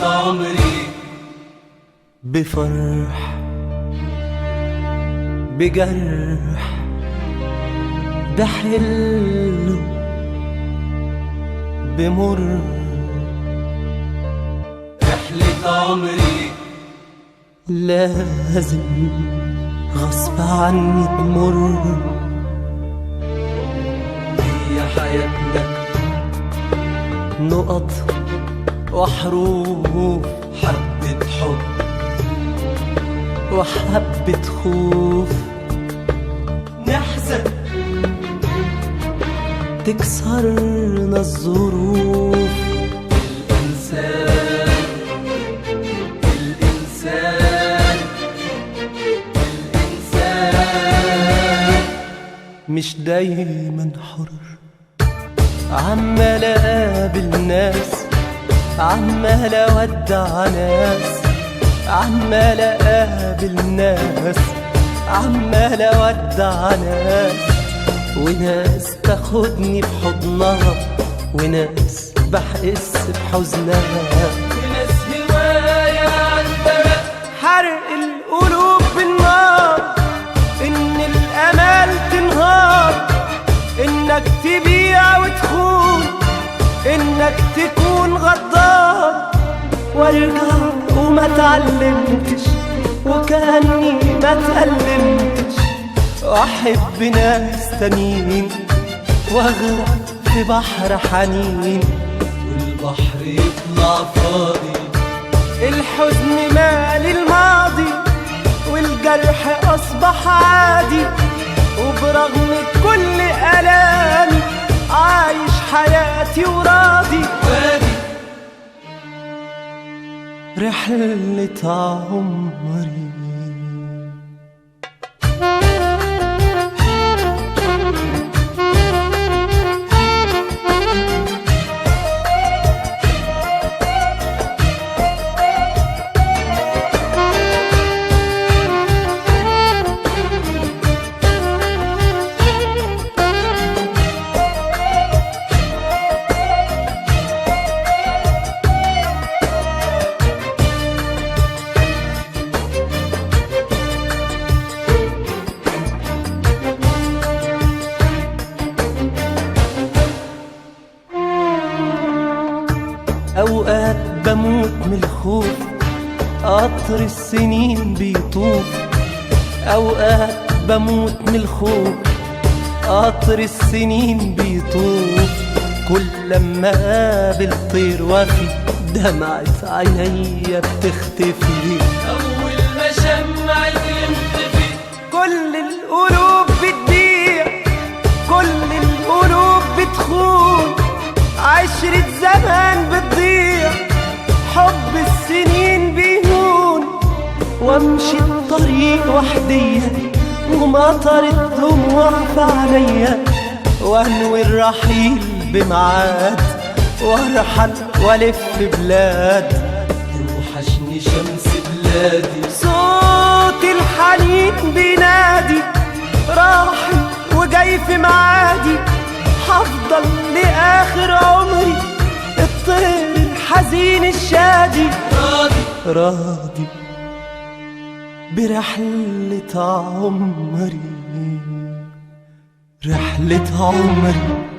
رحلة عمري، بفرح بجرح بحلو بمر، رحلة عمري لازم غصب عني تمر. هي حياتنا نقط وحروف، حبة حب وحبة خوف، نحزن تكسرنا الظروف. الإنسان الإنسان الإنسان مش دايما حر، عمال اقابل ناس، عمال اودع ناس، عمال اقابل ناس، عمال اودع ناس، وناس تاخدني بحضنها، وناس بحس بحزنها، وناس هواية عندها حرق القلوب بالنار، ان الامال تنهار، انك تبيع وتخون، انك تكون غدار، وارجع وما تعلمتش وكأني ما اتألمتش، واحب ناس تانيين واغرق في بحر حنين، والبحر يطلع فاضي. الحزن مال الماضي والجرح أصبح عادي، وبرغم كل ألامي عايش حياتي وراضي. وادي رحلة عمري أوقات بموت من الخوف، قطر السنين بيطوف، أوقات بموت من الخوف، قطر السنين بيطوف، كل لما قابل طير وفي دمعة عينيا بتختفي، أول ما شمعة ينطفي كل القلوب بتضيع، كل القلوب بتخون، عشرة زمان بتضيع، حب السنين بيهون، وامشي الطريق وحديا ومطر الدموع في عينيا، وانوي الرحيل بميعاد وارحل والف بلاد، توحشني شمس بلادي. صوت الحنين بينادي راحل وجاي في معادي، هفضل لآخر عمري الطير الحزين الشادي، راضي برحلة عمري، رحلة عمري.